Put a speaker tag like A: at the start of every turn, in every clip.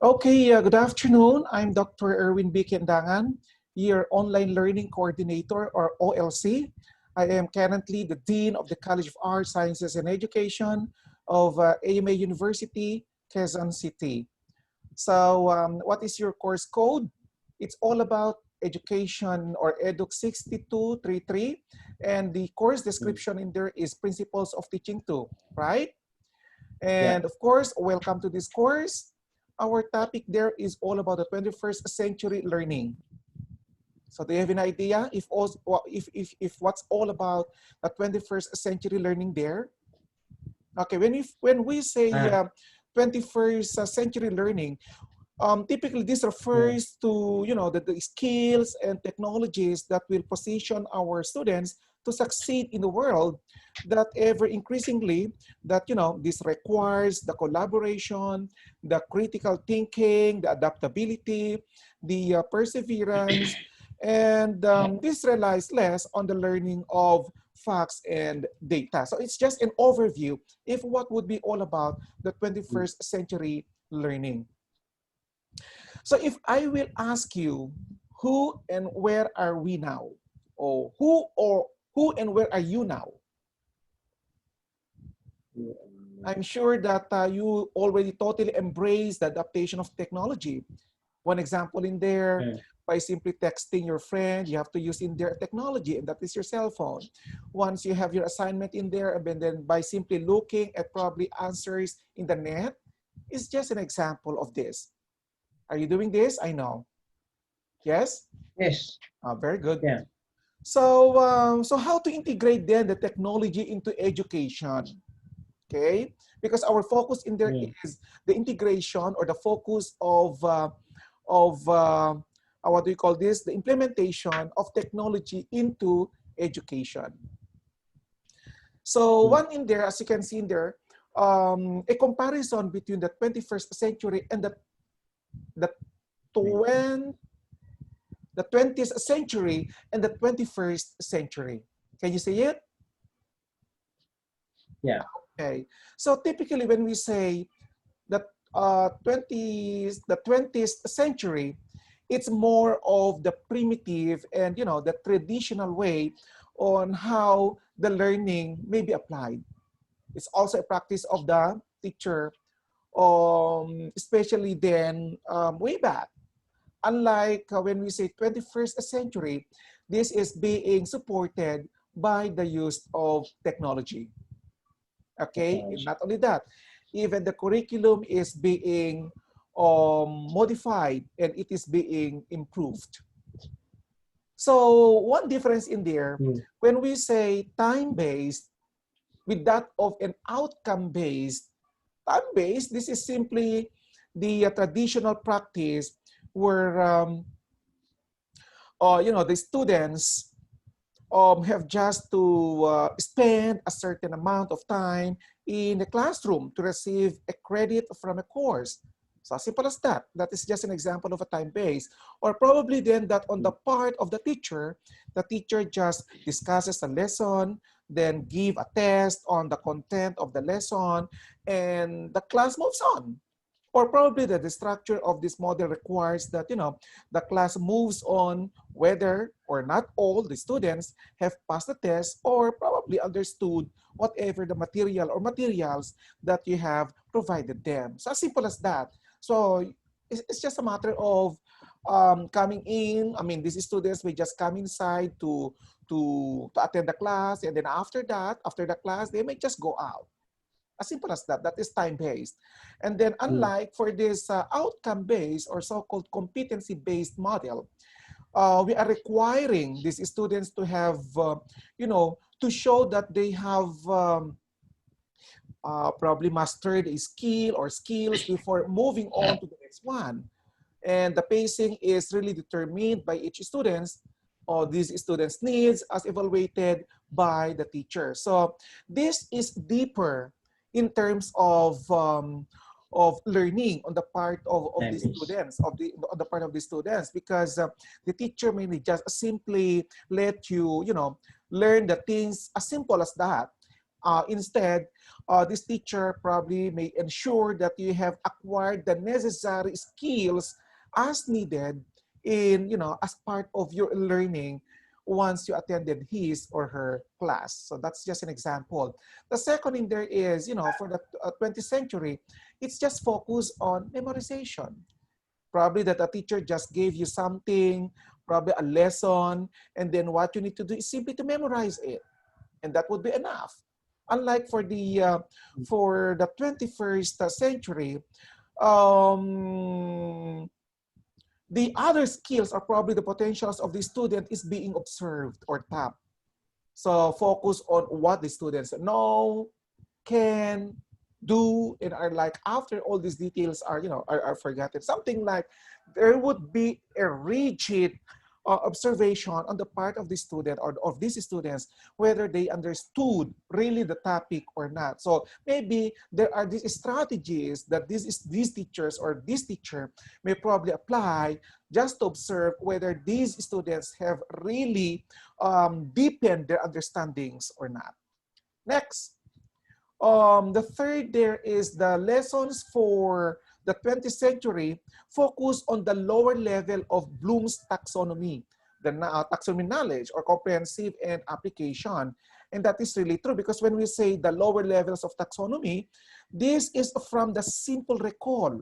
A: Okay, good afternoon. I'm Dr. Erwin B. Quendangan, your Online Learning Coordinator or OLC. I am currently the Dean of the College of Arts, Sciences, and Education of AMA University, Quezon City. So what is your course code? It's all about education or EDUC 6233, and the course
B: Mm.
A: description in there is Principles of Teaching 2, right?
B: Yeah.
A: And of course, welcome to this course. Our topic there is all about the 21st century learning. So do you have an idea if what's all about the 21st century learning there? Okay, when we say
B: Ah,
A: 21st century learning, typically this
B: yeah.
A: refers to the skills and technologies that will position our students to succeed in the world that ever increasingly that this requires the collaboration, the critical thinking, the adaptability, the perseverance, and
B: Yeah.
A: this relies less on the learning of facts and data. So it's just an overview if what would be all about the
B: Mm.
A: 21st century learning. So if I will ask you, who and where are we now? Or who and where are you now? I'm sure that you already totally embrace the adaptation of technology. One example in there,
B: Mm.
A: by simply texting your friend, you have to use in there technology, and that is your cell phone. Once you have your assignment in there, and then by simply looking at probably answers in the net, is just an example of this. Are you doing this? I know. Yes?
B: Yes.
A: Very good.
B: Yeah.
A: So how to integrate then the technology into education? Okay, because our focus in there
B: Mm.
A: is the integration or the focus of what do you call this? The implementation of technology into education. So
B: Mm.
A: one in there, as you can see in there, a comparison between the 21st century and the
B: Mm.
A: 20, the 20th century and the 21st century. Can you see it?
B: Yeah.
A: Okay. So typically when we say that 20th century, it's more of the primitive and the traditional way on how the learning may be applied. It's also a practice of the teacher, especially then way back. Unlike when we say 21st century, this is being supported by the use of technology. Okay, and
B: Technology.
A: not only that, even the curriculum is being modified and it is being improved. So one difference in there,
B: Mm.
A: when we say time-based with that of an outcome-based, time-based, this is simply the traditional practice where the students have just to spend a certain amount of time in the classroom to receive a credit from a course. So as simple as that. That is just an example of a time base. Or probably then that on the
B: Mm.
A: part of the teacher just discusses the lesson, then give a test on the content of the lesson, and the class moves on. Or probably that the structure of this model requires that, the class moves on whether or not all the students have passed the test or probably understood whatever the material or materials that you have provided them. So as simple as that. So it's just a matter of coming in. I mean, these students may just come inside to attend the class, and then after that, after the class, they may just go out. As simple as that. That is time-based. And then
B: Mm.
A: unlike for this outcome-based or so-called competency-based model, we are requiring these students to have, to show that they have probably mastered a skill or skills before moving on to the next one. And the pacing is really determined by each student's or these students' needs as evaluated by the teacher. So this is deeper in terms of learning on the part of the
B: Time-based.
A: students, on the part of the students, because the teacher may just simply let you, learn the things as simple as that. Instead, this teacher probably may ensure that you have acquired the necessary skills as needed in, as part of your learning once you attended his or her class. So that's just an example. The second in there is, for the 20th century, it's just focused on memorization. Probably that a teacher just gave you something, probably a lesson, and then what you need to do is simply to memorize it, and that would be enough. Unlike for the 21st century, um, the other skills are probably the potentials of the student is being observed or tapped. So focus on what the students know, can, do, and are like after all these details are, are forgotten. Something like there would be a rigid observation on the part of the student or of these students, whether they understood really the topic or not. So maybe there are these strategies that these teachers or this teacher may probably apply just to observe whether these students have really deepened their understandings or not. Next. The third there is the lessons for the 20th century focus on the lower level of Bloom's taxonomy, the taxonomy knowledge or comprehensive and application. And that is really true because when we say the lower levels of taxonomy, this is from the simple recall,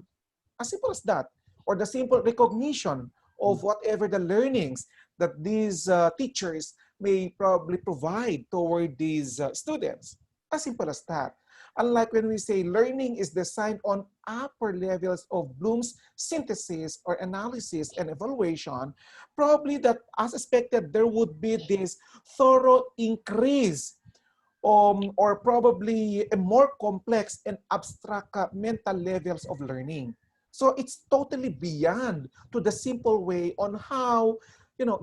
A: as simple as that, or the simple recognition of whatever the learnings that these teachers may probably provide toward these students. As simple as that. Unlike when we say learning is designed on upper levels of Bloom's synthesis or analysis and evaluation, probably that as expected, there would be this thorough increase or probably a more complex and abstract mental levels of learning. So it's totally beyond to the simple way on how,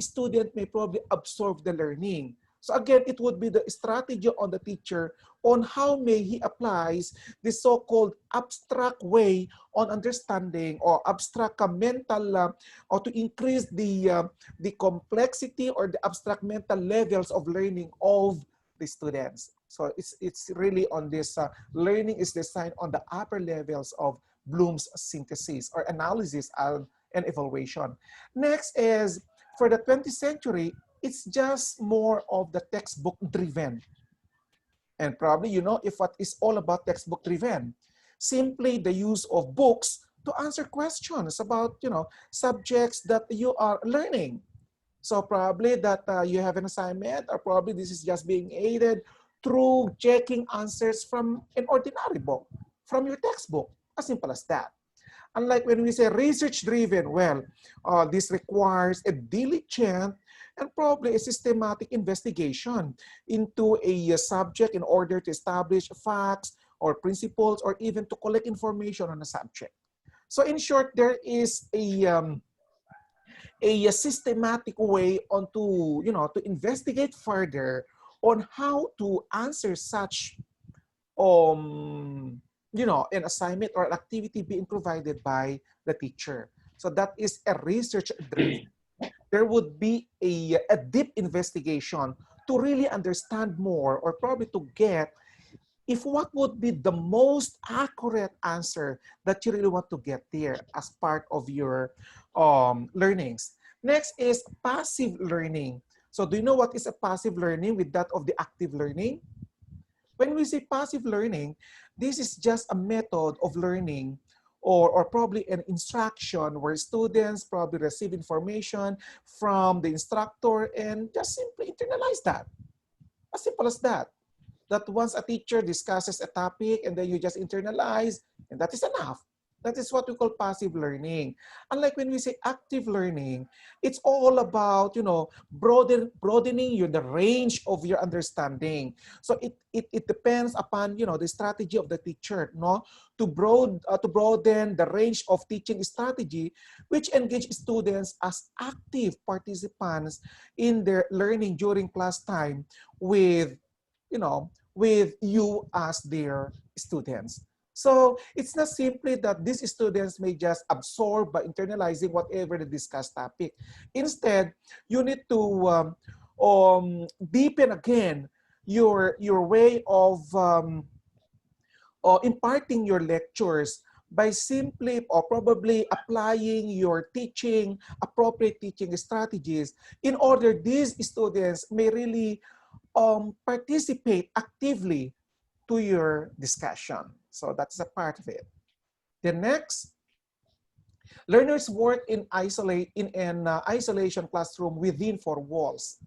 A: student may probably absorb the learning. So again, it would be the strategy on the teacher on how may he applies the so-called abstract way on understanding or abstract mental or to increase the complexity or the abstract mental levels of learning of the students. So it's really on this learning is designed on the upper levels of Bloom's synthesis or analysis and evaluation. Next is for the 20th century, it's just more of the textbook driven. And probably if what is all about textbook driven, simply the use of books to answer questions about subjects that you are learning. So probably that you have an assignment, or probably this is just being aided through checking answers from an ordinary book, from your textbook, as simple as that. Unlike when we say research-driven, well, this requires a diligent and probably a systematic investigation into a subject in order to establish facts or principles or even to collect information on a subject. So in short, there is a systematic way on to investigate further on how to answer such an assignment or an activity being provided by the teacher. So that is a research driven. There would be a deep investigation to really understand more or probably to get if what would be the most accurate answer that you really want to get there as part of your learnings. Next is passive learning. So do you know what is a passive learning with that of the active learning? When we say passive learning, this is just a method of learning or probably an instruction where students probably receive information from the instructor and just simply internalize that. As simple as that. That once a teacher discusses a topic and then you just internalize, and that is enough. That is what we call passive learning. Unlike when we say active learning, it's all about, broadening the range of your understanding. So it depends upon, the strategy of the teacher, no? To broaden the range of teaching strategy, which engage students as active participants in their learning during class time with, with you as their students. So it's not simply that these students may just absorb by internalizing whatever the discussed topic. Instead, you need to deepen again your way of imparting your lectures by simply or probably applying your teaching, appropriate teaching strategies in order these students may really participate actively to your discussion. So that's a part of it. The next, learners work in an isolation classroom within four walls.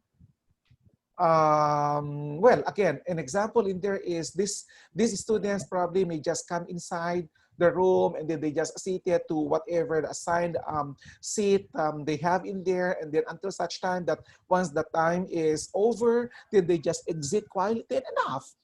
A: Well, again, an example in there is these students probably may just come inside the room and then they just seated to whatever the assigned seat they have in there, and then until such time that once the time is over, then they just exit quietly and enough.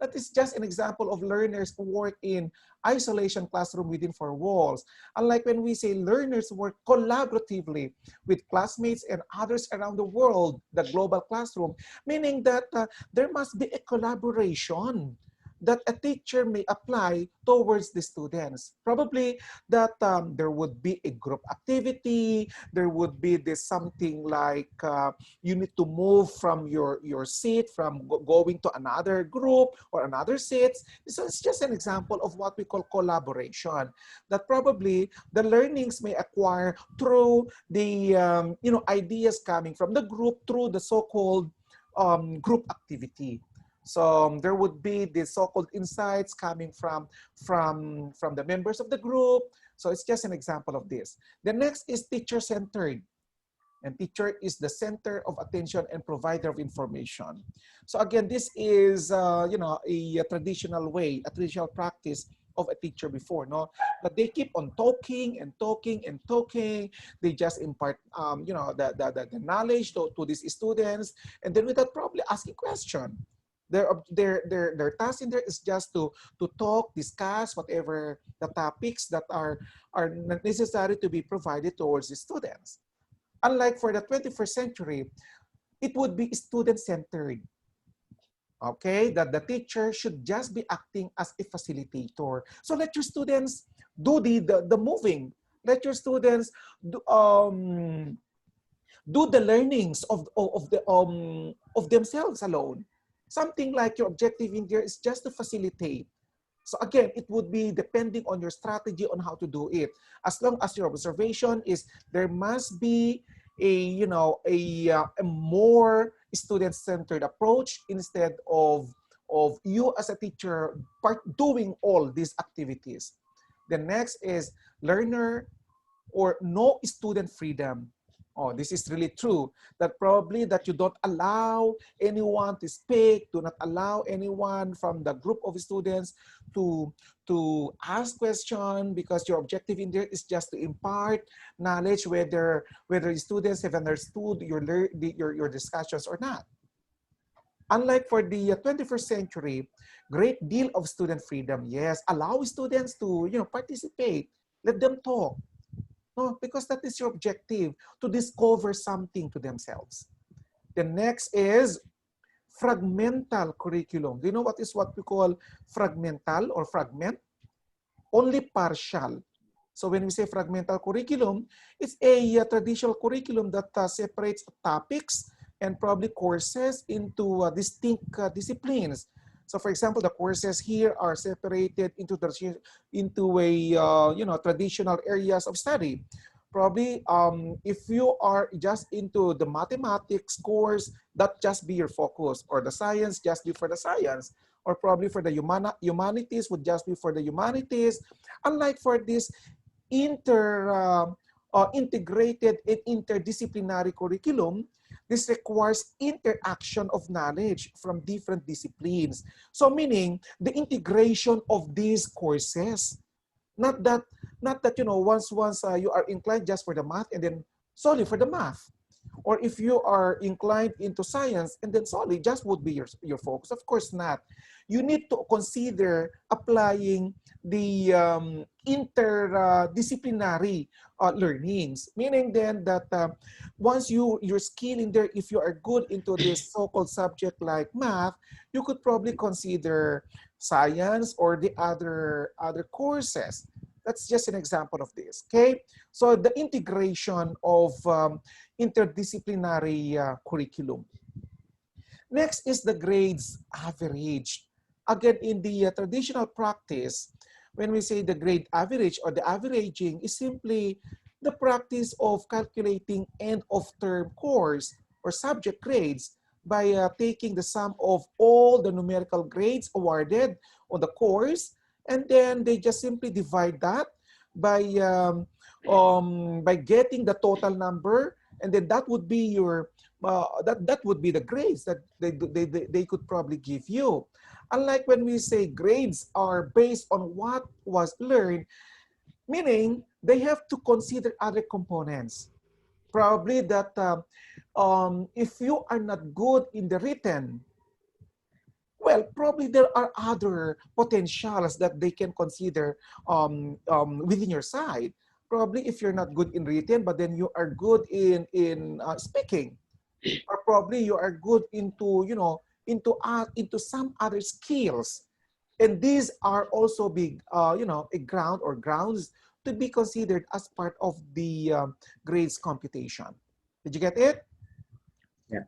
A: That is just an example of learners who work in isolation classroom within four walls. Unlike when we say learners work collaboratively with classmates and others around the world, the global classroom, meaning that there must be a collaboration that a teacher may apply towards the students. Probably that there would be a group activity, there would be this something like you need to move from your seat from going to another group or another seats. So it's just an example of what we call collaboration that probably the learnings may acquire through the ideas coming from the group through the so-called group activity. So there would be the so-called insights coming from the members of the group. So it's just an example of this. The next is teacher-centered. And teacher is the center of attention and provider of information. So again, this is a traditional way, a traditional practice of a teacher before, no? But they keep on talking and talking and talking. They just impart, the knowledge to these students, and then without probably asking question. Their task in there is just to talk, discuss whatever the topics that are necessary to be provided towards the students. Unlike for the 21st century, it would be student-centered. Okay, that the teacher should just be acting as a facilitator. So let your students do the moving. Let your students do the learnings of themselves alone. Something like your objective in there is just to facilitate. So again, it would be depending on your strategy on how to do it. As long as your observation is there must be a more student-centered approach instead of you as a teacher doing all these activities. The next is learner or no student freedom. Oh, this is really true. That probably that you don't allow anyone to speak, do not allow anyone from the group of students to ask question, because your objective in there is just to impart knowledge whether students have understood your discussions or not. Unlike for the 21st century, great deal of student freedom. Yes, allow students to participate. Let them talk. No, because that is your objective, to discover something to themselves. The next is fragmental curriculum. Do you know what we call fragmental or fragment? Only partial. So when we say fragmental curriculum, it's a traditional curriculum that separates topics and probably courses into distinct disciplines. So for example, the courses here are separated into a traditional areas of study. Probably if you are just into the mathematics course, that just be your focus, or the science just be for the science, or probably for the humanities would just be for the humanities. Unlike for this integrated and interdisciplinary curriculum, this requires interaction of knowledge from different disciplines. So meaning the integration of these courses, not that once you are inclined just for the math and then solely for the math, or if you are inclined into science and then solely just would be your focus. Of course not. You need to consider applying the interdisciplinary learnings, meaning then that once your skill in there, if you are good into this so-called subject like math, you could probably consider science or the other courses. That's just an example of this, okay? So the integration of interdisciplinary curriculum. Next is the grades average. Again, in the traditional practice, when we say the grade average or the averaging is simply the practice of calculating end of term course or subject grades by taking the sum of all the numerical grades awarded on the course, and then they just simply divide that by by getting the total number, and then that would be your that would be the grades that they could probably give you. Unlike when we say grades are based on what was learned, meaning they have to consider other components. Probably that if you are not good in the written, well, probably there are other potentials that they can consider within your side. Probably if you're not good in written, but then you are good in speaking, or probably you are good into into some other skills, and these are also big a ground or grounds to be considered as part of the grades computation. Did you get it?
B: Yeah.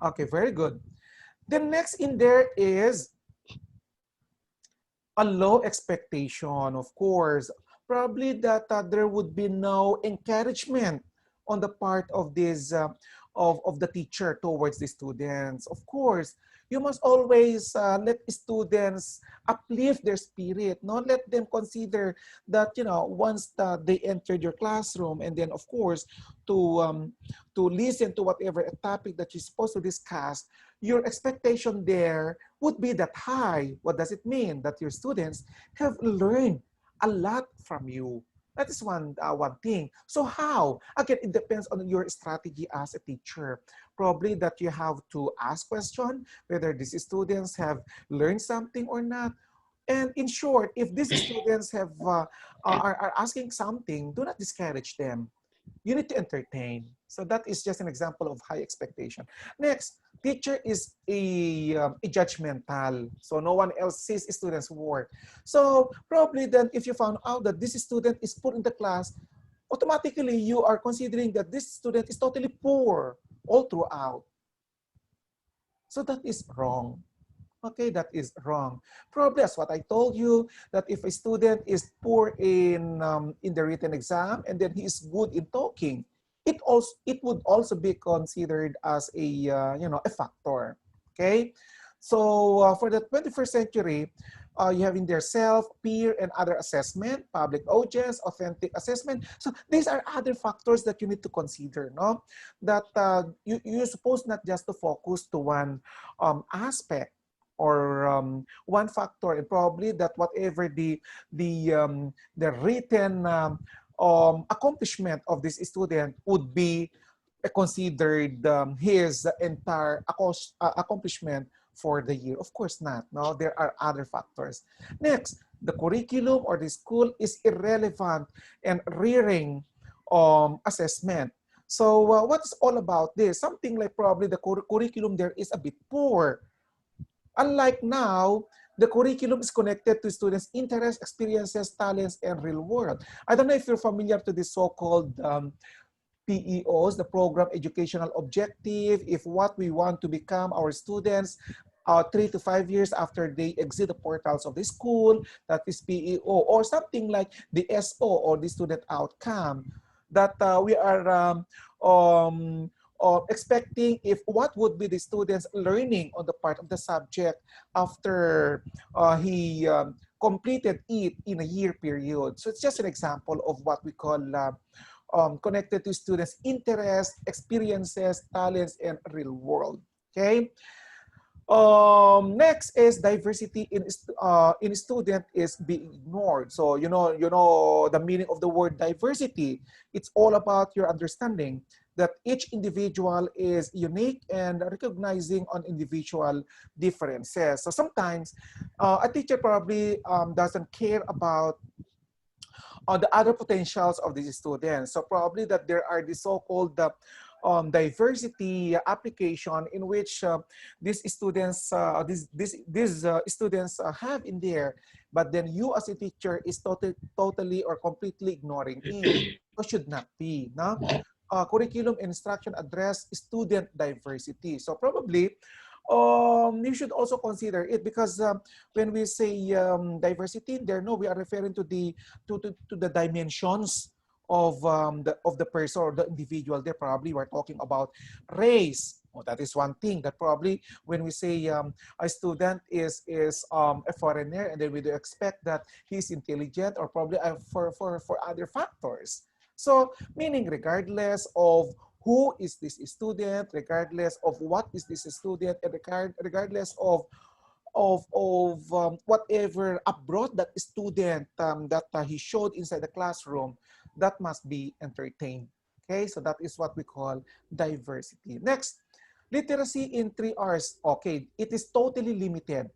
A: Okay, very good. Then next in there is a low expectation, of course. Probably that there would be no encouragement on the part of this of the teacher towards the students. Of course, you must always let students uplift their spirit. Not let them consider that once they entered your classroom, and then of course to listen to whatever topic that you're supposed to discuss, your expectation there would be that high. What does it mean? That your students have learned a lot from you. That is one thing. So how? Again, it depends on your strategy as a teacher. Probably that you have to ask question whether these students have learned something or not. And in short, if these students are asking something, do not discourage them. You need to entertain. So that is just an example of high expectation. Next, teacher is a judgmental. So no one else sees students' work. So probably then if you found out that this student is put in the class, automatically you are considering that this student is totally poor all throughout. So that is wrong. Okay, that is wrong. Probably as what I told you, that if a student is poor in the written exam and then he is good in talking, it would also be considered as a a factor. Okay, so for the 21st century, you have in there self, peer, and other assessment, public audience, authentic assessment. So these are other factors that you need to consider. No, that you're supposed not just to focus to one aspect or one factor, and probably that whatever the written accomplishment of this student would be considered his entire accomplishment for the year. Of course not. No, there are other factors. Next, the curriculum or the school is irrelevant and rearing assessment. So what's all about this? Something like probably the curriculum there is a bit poor. Unlike now, the curriculum is connected to students' interests, experiences, talents, and real world. I don't know if you're familiar to the so-called PEOs, the program educational objective, if what we want to become our students 3 to 5 years after they exit the portals of the school, that is PEO, or something like the SO or the student outcome, that we are expecting if what would be the student's learning on the part of the subject after he completed it in a year period. So it's just an example of what we call connected to students' interests, experiences, talents, and real world. Okay. Next is diversity in student is being ignored. So you know the meaning of the word diversity. It's all about your understanding that each individual is unique and recognizing on individual differences. So sometimes a teacher probably doesn't care about on the other potentials of these students. So probably that there are the so-called diversity application in which these students students have in there, but then you as a teacher is totally or completely ignoring it. So should not be. No? Curriculum instruction address student diversity. So probably you should also consider it because when we say diversity there, no, we are referring to the dimensions of the person or the individual. There probably we're talking about race. Oh, that is one thing that probably when we say a student is a foreigner, and then we do expect that he's intelligent or probably for other factors. So meaning regardless of who is this student, regardless of what is this student, and regardless of whatever abroad that student that he showed inside the classroom, that must be entertained. Okay, so that is what we call diversity. Next, literacy in 3 R's. Okay, it is totally limited.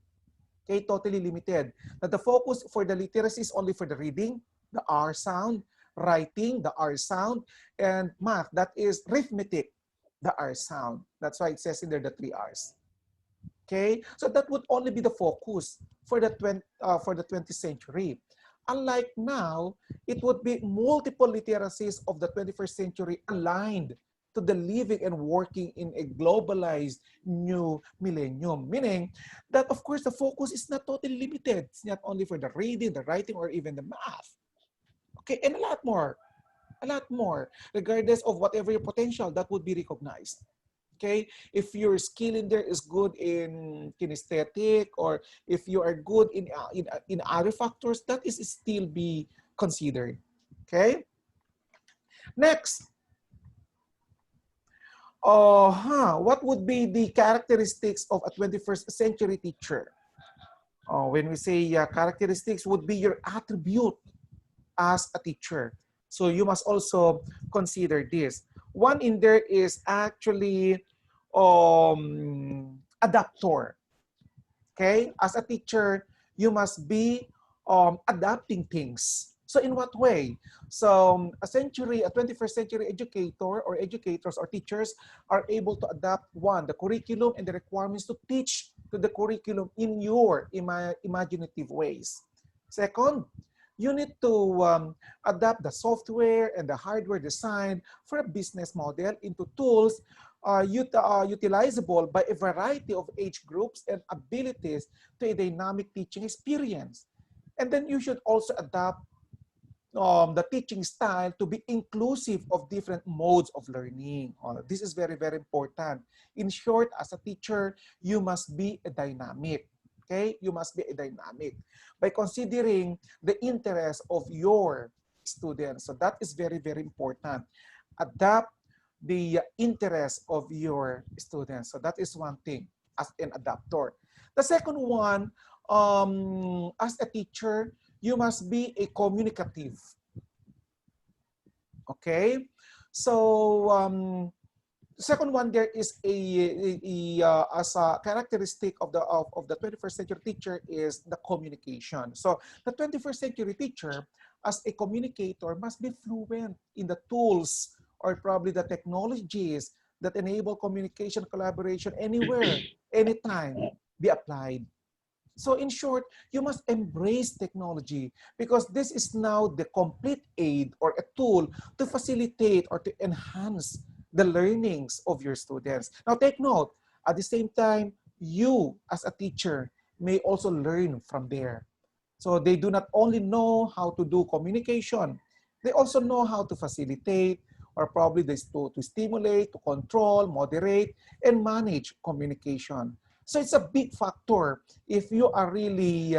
A: Okay, totally limited. Now the focus for the literacy is only for the reading, the R sound, writing, the R sound, and math, that is arithmetic, the R sound. That's why it says in there the 3 R's. Okay, so that would only be the focus for the 20th century. Unlike now, it would be multiple literacies of the 21st century aligned to the living and working in a globalized new millennium. Meaning that, of course, the focus is not totally limited. It's not only for the reading, the writing, or even the math. Okay, and a lot more, regardless of whatever your potential, that would be recognized. Okay, if your skill in there is good in kinesthetic, or if you are good in other factors, that is still be considered. Okay, next, what would be the characteristics of a 21st century teacher? When we say characteristics, would be your attribute as a teacher. So you must also consider this. One in there is actually adapter. Okay, as a teacher, you must be adapting things. So in what way? So a 21st century educator or educators or teachers are able to adapt, one, the curriculum and the requirements to teach to the curriculum in your imaginative ways. Second, you need to adapt the software and the hardware design for a business model into tools utilizable by a variety of age groups and abilities to a dynamic teaching experience. And then you should also adapt the teaching style to be inclusive of different modes of learning. This is very, very important. In short, as a teacher, you must be a dynamic. Okay, you must be a dynamic by considering the interest of your students. So that is very, very important. Adapt the interest of your students. So that is one thing as an adapter. The second one, as a teacher, you must be a communicative. Okay, so second one there is as a characteristic of the 21st century teacher is the communication. So the 21st century teacher as a communicator must be fluent in the tools or probably the technologies that enable communication, collaboration anywhere, anytime be applied. So in short, you must embrace technology because this is now the complete aid or a tool to facilitate or to enhance the learnings of your students. Now take note, at the same time, you as a teacher may also learn from there. So they do not only know how to do communication, they also know how to facilitate or probably to stimulate, to control, moderate, and manage communication. So it's a big factor if you are really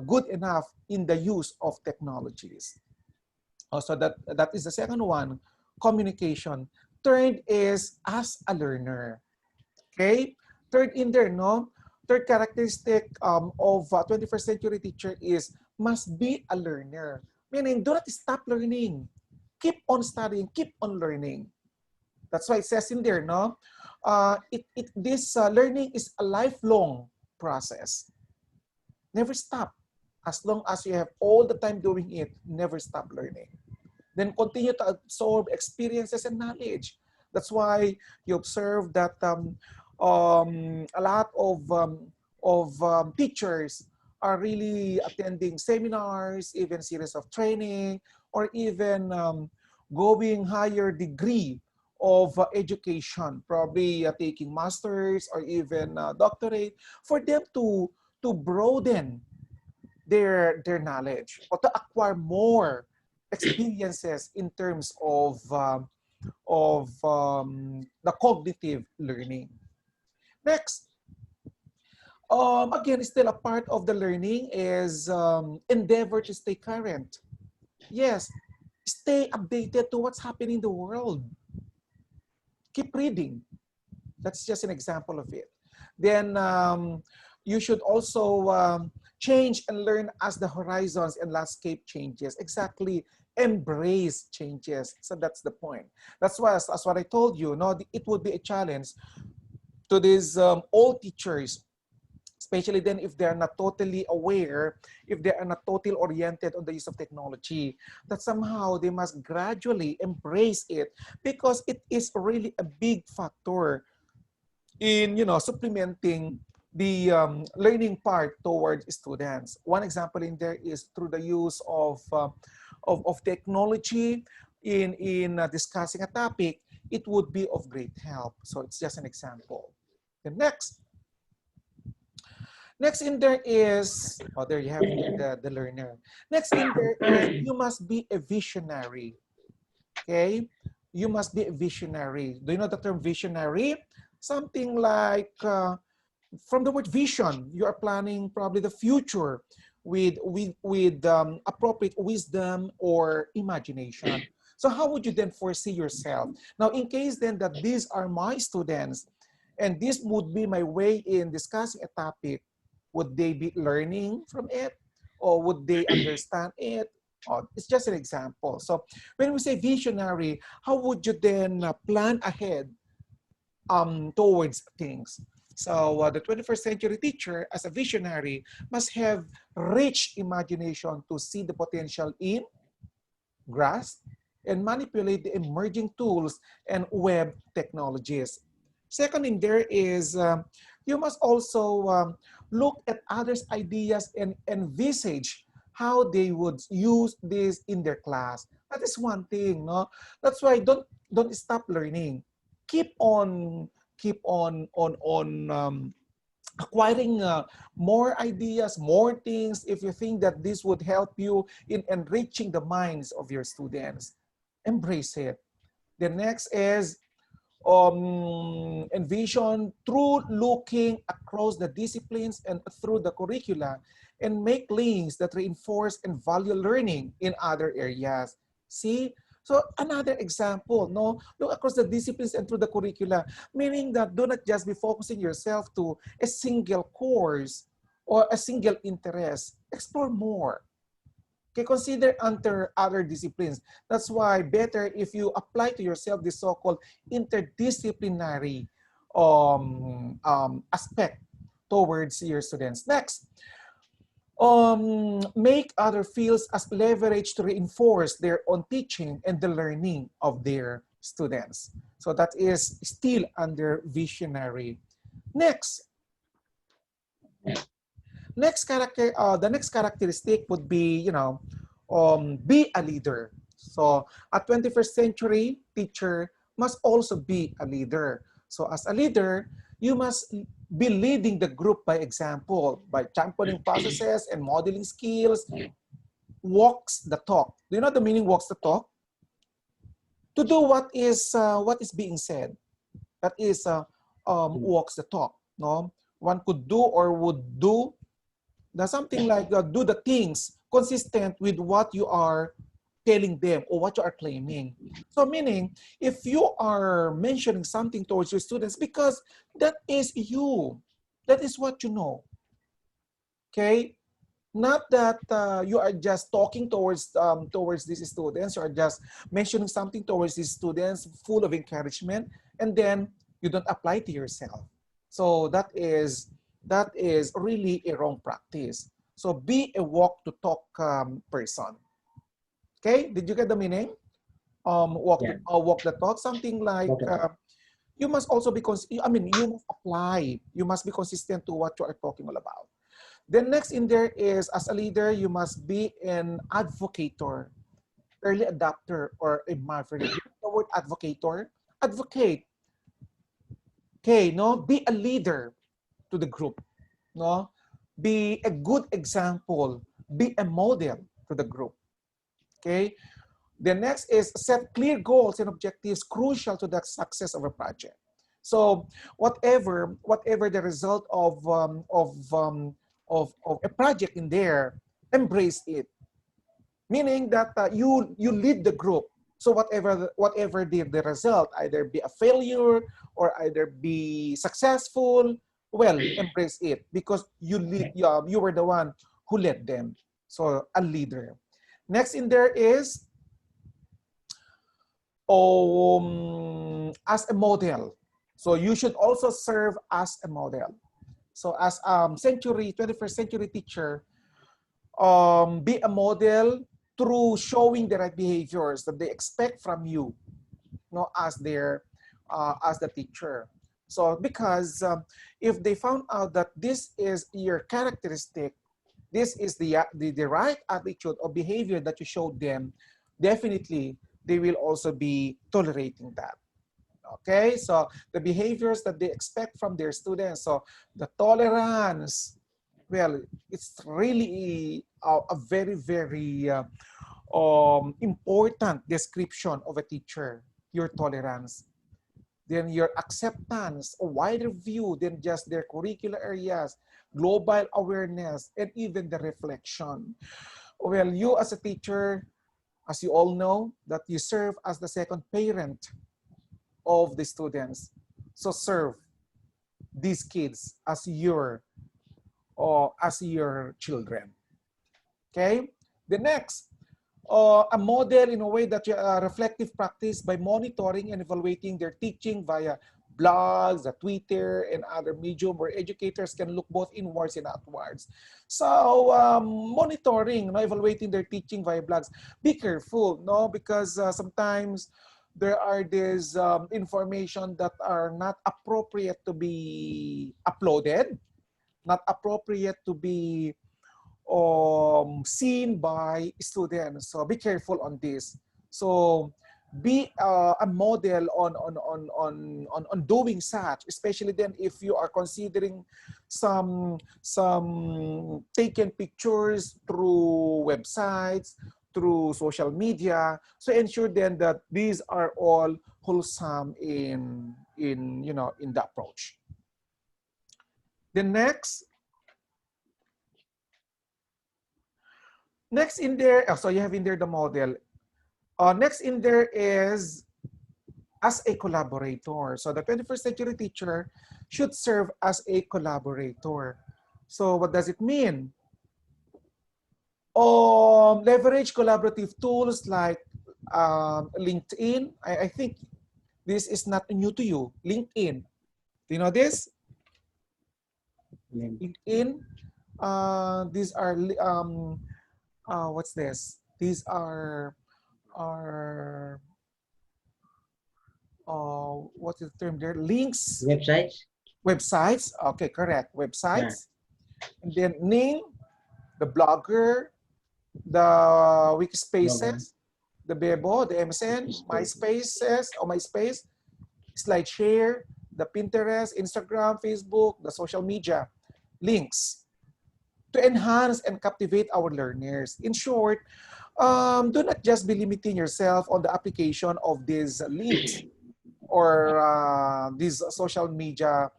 A: good enough in the use of technologies. Also, that is the second one, communication. Third is as a learner. Okay? Third in there, no? Third characteristic of a 21st century teacher is must be a learner. Meaning, do not stop learning. Keep on studying, keep on learning. That's why it says in there, no? This learning is a lifelong process. Never stop. As long as you have all the time doing it, never stop learning. Then continue to absorb experiences and knowledge. That's why you observe that a lot of teachers are really attending seminars, even series of training, or even going higher degree of education, probably taking masters or even doctorate, for them to broaden their knowledge or to acquire more experiences in terms of the cognitive learning. Next, again, still a part of the learning is endeavor to stay current. Yes, stay updated to what's happening in the world. Keep reading. That's just an example of it. Then you should also change and learn as the horizons and landscape changes. Exactly, embrace changes. So that's the point. That's why, as what I told you, no, it would be a challenge to these old teachers, especially then if they're not totally aware, if they are not totally oriented on the use of technology, that somehow they must gradually embrace it, because it is really a big factor in, you know, supplementing the learning part towards students. One example in there is through the use of technology in discussing a topic. It would be of great help. So it's just an example. The next in there is, oh, there you have the learner. Next in there is, you must be a visionary. Okay, you must be a visionary. Do you know the term visionary? Something like from the word vision, you are planning probably the future with appropriate wisdom or imagination. So how would you then foresee yourself? Now, in case then that these are my students, and this would be my way in discussing a topic, would they be learning from it, or would they understand it? Oh, it's just an example. So when we say visionary, how would you then plan ahead towards things? So the 21st century teacher, as a visionary, must have rich imagination to see the potential in, grasp, and manipulate the emerging tools and web technologies. Second in there is, you must also look at others' ideas and envisage how they would use this in their class. That is one thing, no? That's why don't stop learning. Keep on acquiring more ideas, more things, if you think that this would help you in enriching the minds of your students. Embrace it. The next is envision through looking across the disciplines and through the curricula, and make links that reinforce and value learning in other areas. See? So another example, no? Look across the disciplines and through the curricula, meaning that do not just be focusing yourself to a single course or a single interest. Explore more. Okay, consider under other disciplines. That's why better if you apply to yourself the so-called interdisciplinary aspect towards your students. Next, make other fields as leverage to reinforce their own teaching and the learning of their students. So that is still under visionary. Next, the next characteristic would be, you know, be a leader. So a 21st century teacher must also be a leader. So as a leader, you must be leading the group by example, by championing processes and modeling skills. Walks the talk. Do you know the meaning walks the talk? To do what is being said. That is walks the talk. No, one could do or would do. Now, something like do the things consistent with what you are telling them or what you are claiming. So meaning, if you are mentioning something towards your students, because that is you, that is what you know, okay? Not that you are just talking towards these students, or just mentioning something towards these students full of encouragement, and then you don't apply to yourself. So that is really a wrong practice. So be a walk to talk person. Okay, did you get the meaning? Walk the talk. Something like you must also be you must apply. You must be consistent to what you are talking all about. Then next in there is, as a leader, you must be an advocator, early adopter, or a maverick. The word advocator, advocate. Okay, no, be a leader to the group, no, be a good example, be a model to the group. Okay. The next is set clear goals and objectives crucial to the success of a project. So whatever the result of a project in there, embrace it. Meaning that you lead the group. So whatever the result, either be a failure or either be successful, well, embrace it because you were the one who led them. So a leader. Next in there is as a model. So you should also serve as a model. So as 21st century teacher, be a model through showing the right behaviors that they expect from you, as as the teacher. So because if they found out that this is your characteristic, this is the right attitude or behavior that you showed them, definitely they will also be tolerating that. Okay, so the behaviors that they expect from their students. So the tolerance, well, it's really a very, very important description of a teacher, your tolerance. Then your acceptance, a wider view than just their curricular areas, global awareness, and even the reflection. Well, you as a teacher, as you all know, that you serve as the second parent of the students. So serve these kids as your children. Okay. The next, a model in a way that reflective practice by monitoring and evaluating their teaching via blogs, the Twitter, and other medium where educators can look both inwards and outwards. So monitoring, evaluating their teaching via blogs. Be careful, because sometimes there are these information that are not appropriate to be uploaded, not appropriate to be seen by students. So be careful on this. So be a model on doing such, especially then if you are considering some taken pictures through websites, through social media. So ensure then that these are all wholesome in the approach. The next in there, so you have in there the model. Next in there is as a collaborator. So the 21st century teacher should serve as a collaborator. So what does it mean? Leverage collaborative tools like LinkedIn. I think this is not new to you. LinkedIn. Do you know this? LinkedIn. These are what's this? These are what is the term there? Links. Websites. Okay, correct. Websites. Yeah. And then Ning, the blogger, the Wikispaces, the Bebo, the MSN, MySpaces or MySpace, SlideShare, the Pinterest, Instagram, Facebook, the social media links to enhance and captivate our learners. In short, do not just be limiting yourself on the application of these links or these social media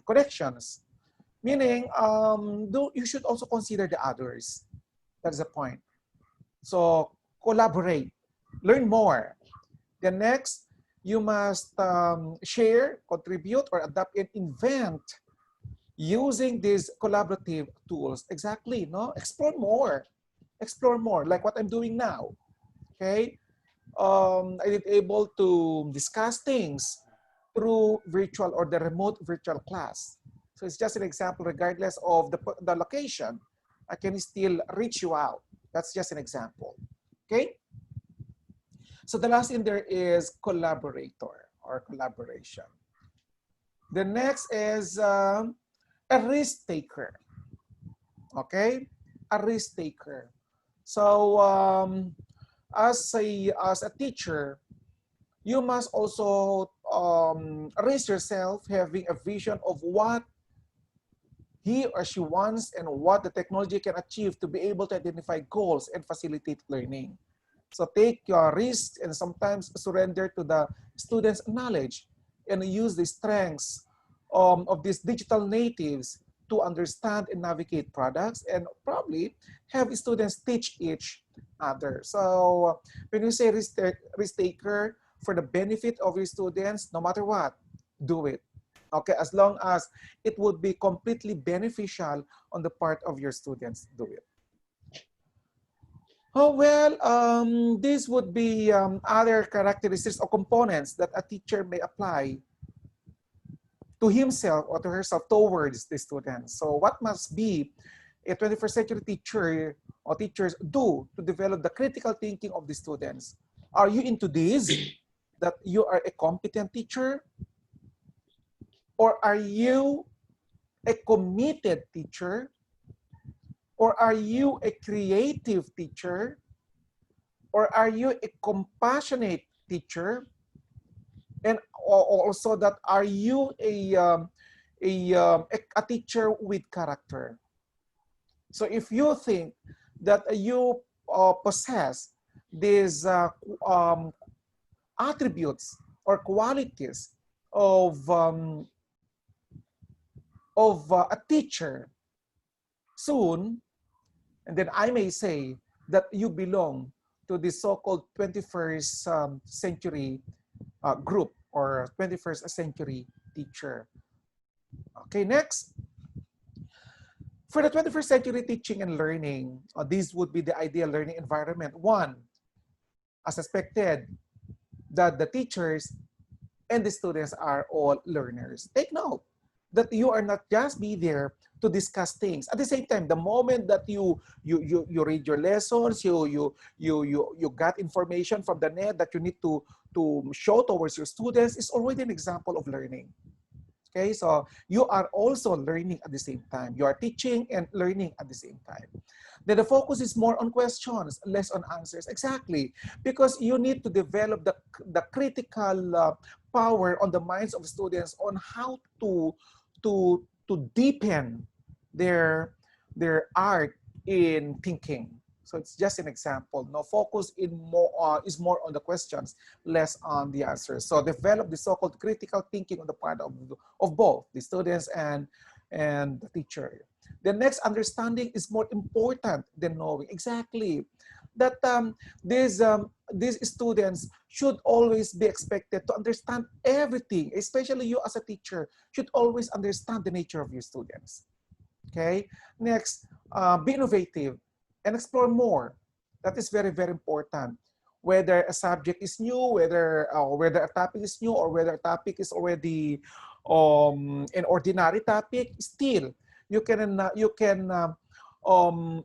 A: connections. Meaning, you should also consider the others. That's the point. So collaborate, learn more. The next, you must share, contribute, or adapt and invent using these collaborative tools. Exactly, no? Explore more, like what I'm doing now. Okay, I did able to discuss things through virtual or the remote virtual class. So it's just an example, regardless of the location, I can still reach you out. That's just an example. Okay. So the last in there is collaborator or collaboration. The next is a risk taker. Okay, a risk taker. So as a teacher, you must also raise yourself having a vision of what he or she wants and what the technology can achieve to be able to identify goals and facilitate learning. So take your risks and sometimes surrender to the students' knowledge and use the strengths of these digital natives to understand and navigate products and probably have students teach each other. So when you say risk taker for the benefit of your students, no matter what, do it. Okay, as long as it would be completely beneficial on the part of your students, do it. Oh, well, this would be other characteristics or components that a teacher may apply to himself or to herself towards the students. So what must be a 21st century teacher or teachers do to develop the critical thinking of the students? Are you into this, that you are a competent teacher? Or are you a committed teacher? Or are you a creative teacher? Or are you a compassionate teacher? And also that are you a teacher with character? So if you think that you possess these attributes or qualities of a teacher, soon, and then I may say that you belong to the so-called 21st century group or 21st century teacher. Okay, next. For the 21st century teaching and learning, this would be the ideal learning environment. One, as expected, that the teachers and the students are all learners. Take note that you are not just be there to discuss things. At the same time, the moment that you read your lessons, you got information from the net that you need to show towards your students is already an example of learning. Okay, so you are also learning at the same time. You are teaching and learning at the same time. Then the focus is more on questions, less on answers. Exactly, because you need to develop the critical power on the minds of students on how to deepen their art in thinking. So it's just an example. No, focus is more on the questions, less on the answers. So develop the so-called critical thinking on the part of both the students and the teacher. The next, understanding is more important than knowing. Exactly. That these students should always be expected to understand everything, especially you as a teacher should always understand the nature of your students. Okay. Next, be innovative and explore more. That is very, very important. Whether a subject is new, whether a topic is new, or whether a topic is already an ordinary topic, still you can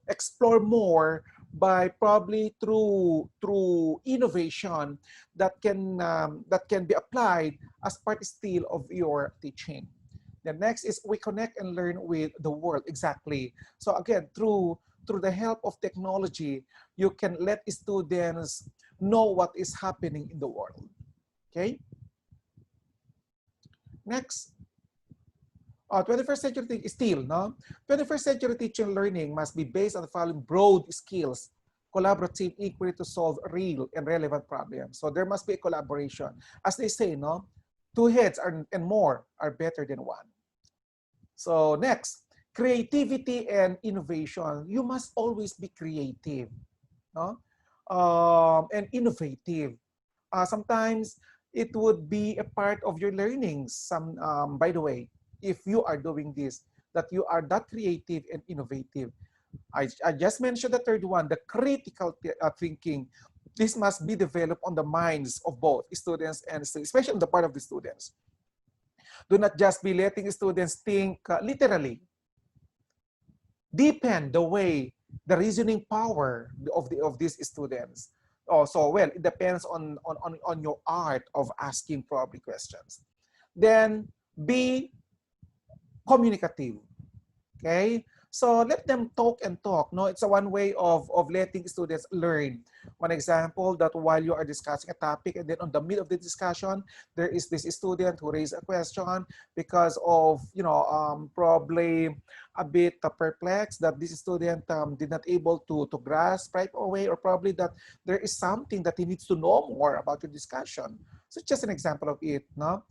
A: explore more by probably through innovation that can be applied as part still of your teaching. The next is we connect and learn with the world. Exactly. So again, through the help of technology, you can let students know what is happening in the world. Okay. Next. 21st century still, no? 21st century teaching and learning must be based on the following broad skills: collaborative inquiry to solve real and relevant problems. So there must be a collaboration. As they say, no? Two heads and more are better than one. So next, creativity and innovation. You must always be creative, no? And innovative. Sometimes it would be a part of your learnings. By the way, if you are doing this, that you are that creative and innovative. I just mentioned the third one, the critical thinking. This must be developed on the minds of both students and especially on the part of the students. Do not just be letting students think literally. Deepen the way, the reasoning power of these students. Oh, so well, it depends on your art of asking probably questions. Then be communicative. Okay, So let them talk and talk. No, it's a one way of letting students learn. One example that while you are discussing a topic and then on the middle of the discussion, there is this student who raised a question because of, probably a bit perplexed that this student did not able to grasp right away, or probably that there is something that he needs to know more about the discussion. So just an example of it, no?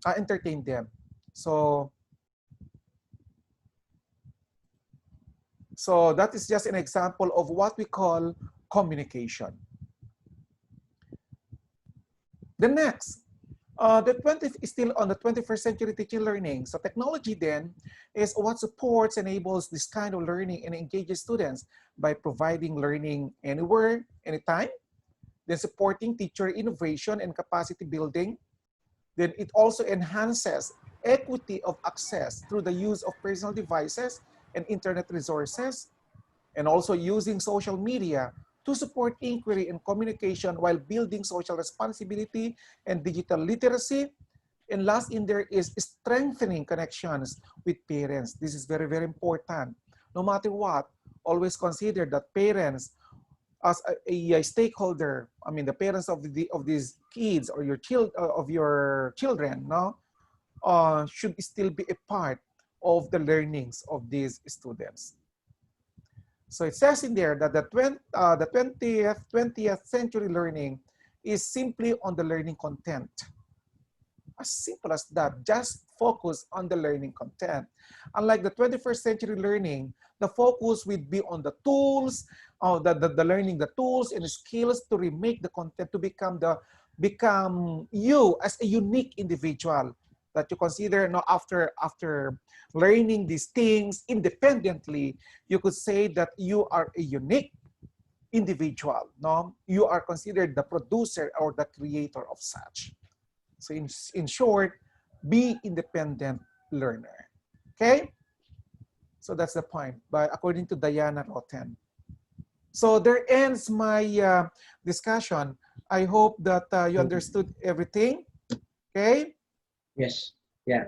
A: Entertain them. So that is just an example of what we call communication. The next, the 20th is still on the 21st century teaching learning. So technology then is what supports, enables this kind of learning and engages students by providing learning anywhere, anytime, then supporting teacher innovation and capacity building. Then it also enhances equity of access through the use of personal devices and internet resources, and also using social media to support inquiry and communication while building social responsibility and digital literacy. And last in there is strengthening connections with parents. This is very, very important. No matter what, always consider that parents as a stakeholder, I mean the parents of these kids or your children, no, should still be a part of the learnings of these students. So it says in there that the 20th century learning is simply on the learning content. As simple as that, just focus on the learning content. Unlike the 21st century learning, the focus would be on the tools, the learning the tools and skills to remake the content to become you as a unique individual that you consider. Now after learning these things independently, you could say that you are a unique individual. No, you are considered the producer or the creator of such. So in short, be independent learner. Okay? So that's the point, but according to Diana Roten. So there ends my discussion. I hope that you understood everything. Okay?
B: Yes. Yeah.